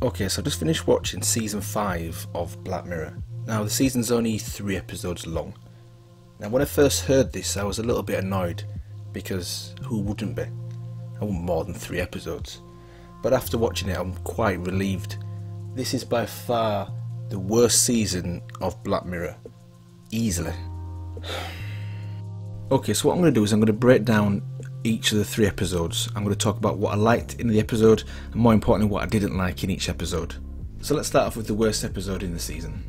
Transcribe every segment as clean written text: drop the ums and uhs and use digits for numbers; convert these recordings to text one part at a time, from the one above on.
Okay, so I just finished watching season 5 of Black Mirror. Now the season's only 3 episodes long. Now when I first heard this I was a little bit annoyed, because who wouldn't be? I want more than 3 episodes. But after watching it I'm quite relieved. This is by far the worst season of Black Mirror. Easily. Okay, so what I'm going to do is I'm going to break down each of the 3 episodes. I'm going to talk about what I liked in the episode and more importantly what I didn't like in each episode. So let's start off with the worst episode in the season.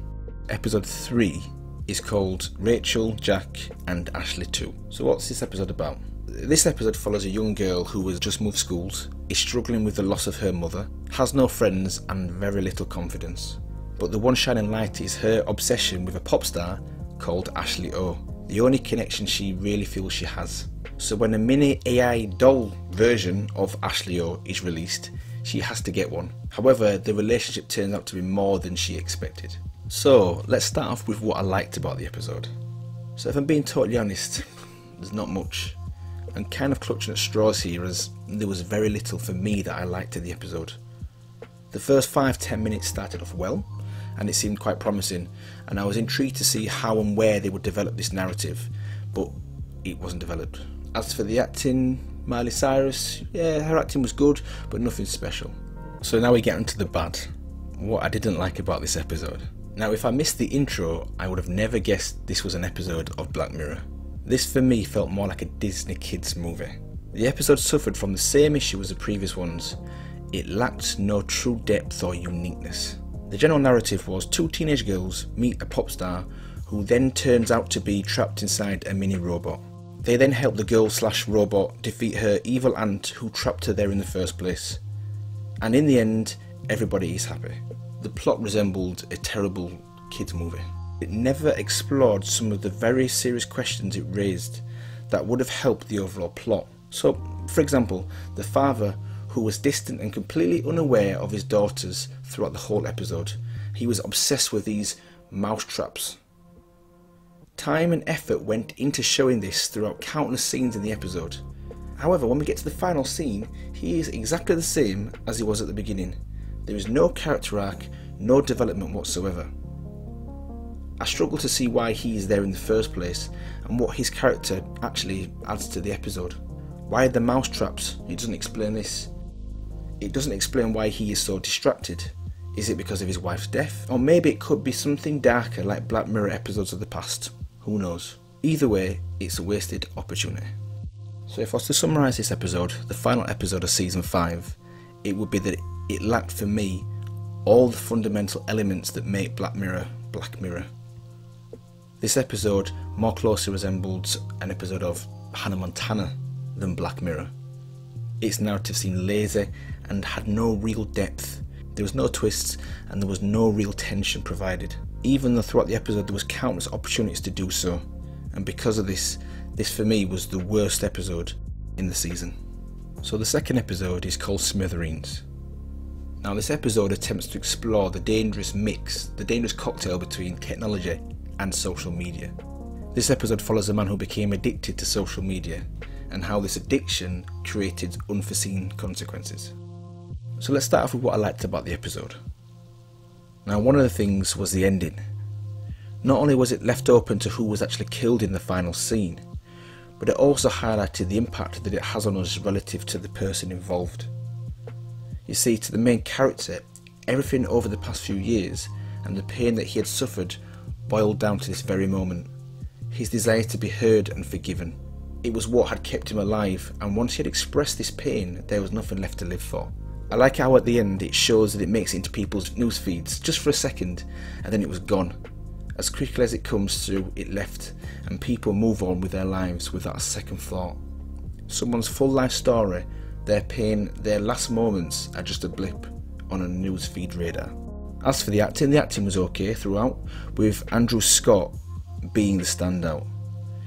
Episode 3 is called Rachel, Jack and Ashley 2. So what's this episode about? This episode follows a young girl who has just moved schools, is struggling with the loss of her mother, has no friends and very little confidence. But the one shining light is her obsession with a pop star called Ashley O, the only connection she really feels she has. So when a mini AI doll version of Ashley O is released, she has to get one. However, the relationship turns out to be more than she expected. So let's start off with what I liked about the episode. So if I'm being totally honest, there's not much. I'm kind of clutching at straws here as there was very little for me that I liked in the episode. The first 5-10 minutes started off well, and it seemed quite promising, and I was intrigued to see how and where they would develop this narrative, but it wasn't developed. As for the acting, Miley Cyrus, yeah, her acting was good, but nothing special. So now we get into the bad, what I didn't like about this episode. Now if I missed the intro, I would have never guessed this was an episode of Black Mirror. This for me felt more like a Disney kids movie. The episode suffered from the same issue as the previous ones. It lacked no true depth or uniqueness. The general narrative was 2 teenage girls meet a pop star who then turns out to be trapped inside a mini robot. They then help the girl/robot defeat her evil aunt who trapped her there in the first place. And in the end, everybody is happy. The plot resembled a terrible kids movie. It never explored some of the very serious questions it raised that would have helped the overall plot. So, for example, the father, who was distant and completely unaware of his daughters throughout the whole episode. He was obsessed with these mousetraps. Time and effort went into showing this throughout countless scenes in the episode. However, when we get to the final scene, he is exactly the same as he was at the beginning. There is no character arc, no development whatsoever. I struggle to see why he is there in the first place and what his character actually adds to the episode. Why the mousetraps? It doesn't explain this. It doesn't explain why he is so distracted. Is it because of his wife's death? Or maybe it could be something darker like Black Mirror episodes of the past. Who knows? Either way, it's a wasted opportunity. So if I was to summarise this episode, the final episode of season 5, it would be that it lacked for me all the fundamental elements that make Black Mirror Black Mirror. This episode more closely resembled an episode of Hannah Montana than Black Mirror. Its narrative seemed lazy and had no real depth. There was no twists and there was no real tension provided, even though throughout the episode there was countless opportunities to do so, and because of this for me was the worst episode in the season. So the second episode is called Smithereens. Now this episode attempts to explore the dangerous cocktail between technology and social media. This episode follows a man who became addicted to social media and how this addiction created unforeseen consequences. So let's start off with what I liked about the episode. Now one of the things was the ending. Not only was it left open to who was actually killed in the final scene, but it also highlighted the impact that it has on us relative to the person involved. You see, to the main character, everything over the past few years and the pain that he had suffered boiled down to this very moment. His desire to be heard and forgiven. It was what had kept him alive, and once he had expressed this pain, there was nothing left to live for. I like how at the end it shows that it makes it into people's news feeds just for a second, and then it was gone. As quickly as it comes through, it left, and people move on with their lives without a second thought. Someone's full life story, their pain, their last moments are just a blip on a news feed radar. As for the acting was okay throughout, with Andrew Scott being the standout.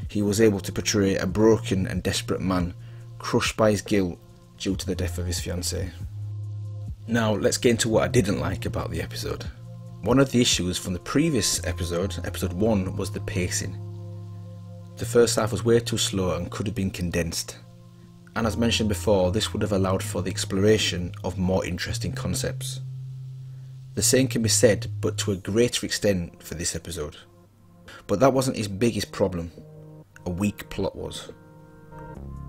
He was able to portray a broken and desperate man, crushed by his guilt due to the death of his fiancée. Now let's get into what I didn't like about the episode. One of the issues from the previous episode, episode 1, was the pacing. The first half was way too slow and could have been condensed. And as mentioned before, this would have allowed for the exploration of more interesting concepts. The same can be said, but to a greater extent for this episode. But that wasn't his biggest problem. A weak plot was.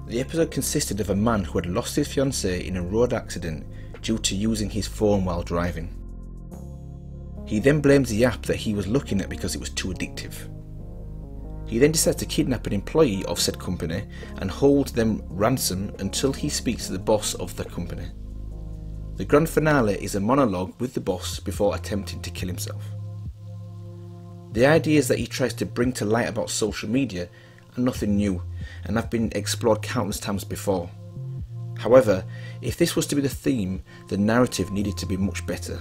The episode consisted of a man who had lost his fiancée in a road accident due to using his phone while driving. He then blames the app that he was looking at because it was too addictive. He then decides to kidnap an employee of said company and hold them ransom until he speaks to the boss of the company. The grand finale is a monologue with the boss before attempting to kill himself. The ideas that he tries to bring to light about social media are nothing new and have been explored countless times before. However, if this was to be the theme, the narrative needed to be much better.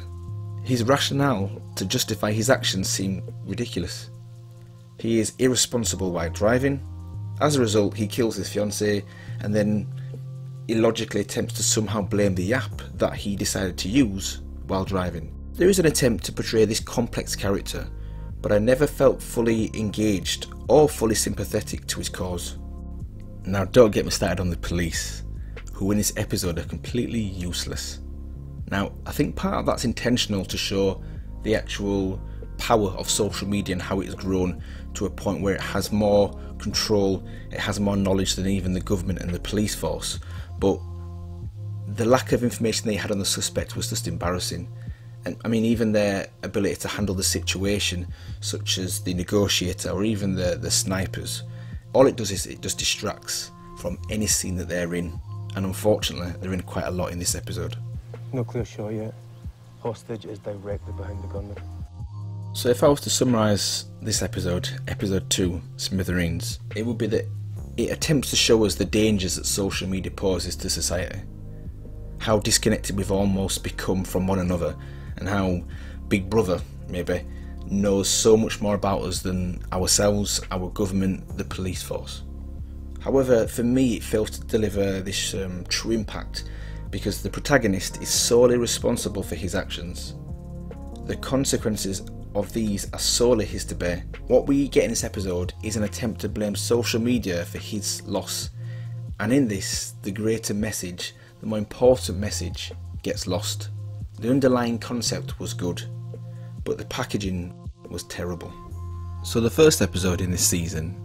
His rationale to justify his actions seemed ridiculous. He is irresponsible while driving. As a result, he kills his fiancée and then illogically attempts to somehow blame the app that he decided to use while driving. There is an attempt to portray this complex character, but I never felt fully engaged or fully sympathetic to his cause. Now, don't get me started on the police, who in this episode are completely useless. Now, I think part of that's intentional to show the actual power of social media and how it has grown to a point where it has more control, it has more knowledge than even the government and the police force. But the lack of information they had on the suspect was just embarrassing. And I mean, even their ability to handle the situation, such as the negotiator or even the snipers, all it does is it just distracts from any scene that they're in. And unfortunately, they're in quite a lot in this episode. No clear shot yet. Hostage is directly behind the gunman. So if I was to summarise this episode, episode 2, Smithereens, it would be that it attempts to show us the dangers that social media poses to society. How disconnected we've almost become from one another, and how Big Brother, maybe, knows so much more about us than ourselves, our government, the police force. However, for me it fails to deliver this true impact because the protagonist is solely responsible for his actions. The consequences of these are solely his to bear. What we get in this episode is an attempt to blame social media for his loss, and in this, the greater message, the more important message, gets lost. The underlying concept was good, but the packaging was terrible. So the first episode in this season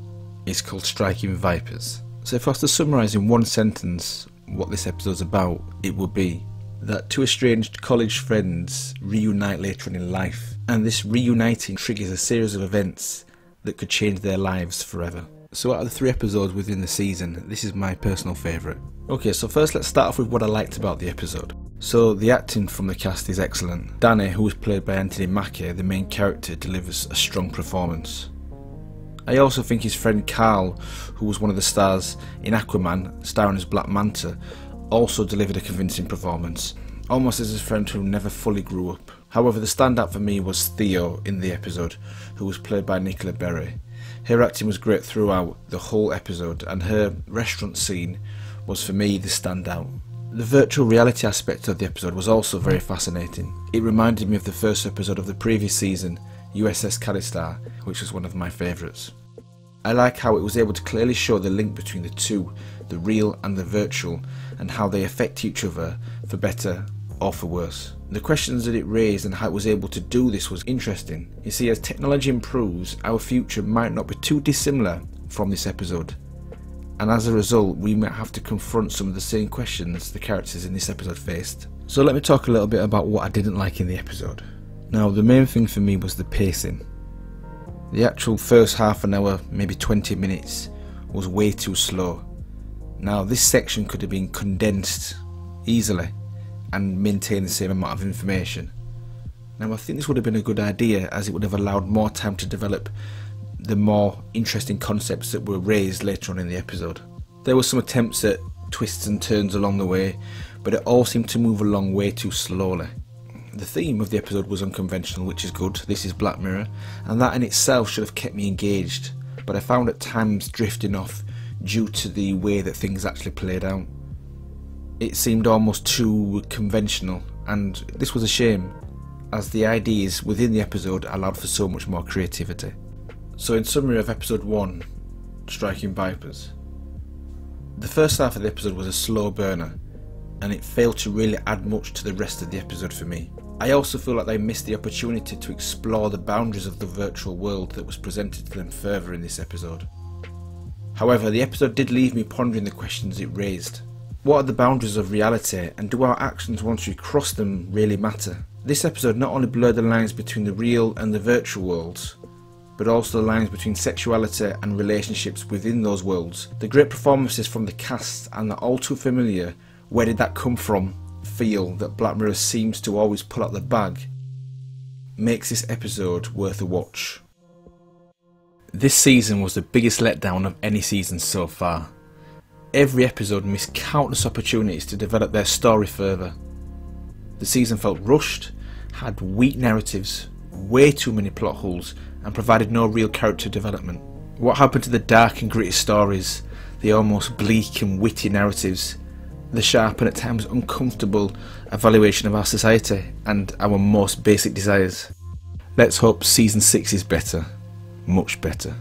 is called Striking Vipers. So if I was to summarise in one sentence what this episode's about, it would be that two estranged college friends reunite later on in life, and this reuniting triggers a series of events that could change their lives forever. So out of the 3 episodes within the season, this is my personal favourite. Okay, so first let's start off with what I liked about the episode. So the acting from the cast is excellent. Danny, who was played by Anthony Mackie, the main character, delivers a strong performance. I also think his friend Carl, who was one of the stars in Aquaman, starring as Black Manta, also delivered a convincing performance, almost as a friend who never fully grew up. However, the standout for me was Theo in the episode, who was played by Nicola Berry. Her acting was great throughout the whole episode, and her restaurant scene was for me the standout. The virtual reality aspect of the episode was also very fascinating. It reminded me of the first episode of the previous season, USS Callister, which was one of my favourites. I like how it was able to clearly show the link between the two, the real and the virtual, and how they affect each other for better or for worse. The questions that it raised and how it was able to do this was interesting. You see, as technology improves, our future might not be too dissimilar from this episode, and as a result we might have to confront some of the same questions the characters in this episode faced. So let me talk a little bit about what I didn't like in the episode. Now, the main thing for me was the pacing. The actual first half an hour, maybe 20 minutes, was way too slow. Now, this section could have been condensed easily and maintain the same amount of information. Now, I think this would have been a good idea, as it would have allowed more time to develop the more interesting concepts that were raised later on in the episode. There were some attempts at twists and turns along the way, but it all seemed to move along way too slowly. The theme of the episode was unconventional, which is good. This is Black Mirror, and that in itself should have kept me engaged, but I found at times drifting off due to the way that things actually played out. It seemed almost too conventional, and this was a shame, as the ideas within the episode allowed for so much more creativity. So in summary of episode 1, Striking Vipers, the first half of the episode was a slow burner, and it failed to really add much to the rest of the episode for me. I also feel like they missed the opportunity to explore the boundaries of the virtual world that was presented to them further in this episode. However, the episode did leave me pondering the questions it raised. What are the boundaries of reality, and do our actions once we cross them really matter? This episode not only blurred the lines between the real and the virtual worlds, but also the lines between sexuality and relationships within those worlds. The great performances from the cast and the all too familiar "where did that come from" feel that Black Mirror seems to always pull out the bag makes this episode worth a watch. This season was the biggest letdown of any season so far. Every episode missed countless opportunities to develop their story further. The season felt rushed, had weak narratives, way too many plot holes, and provided no real character development. What happened to the dark and gritty stories, the almost bleak and witty narratives, the sharp and at times uncomfortable evaluation of our society and our most basic desires? Let's hope season 6 is better, much better.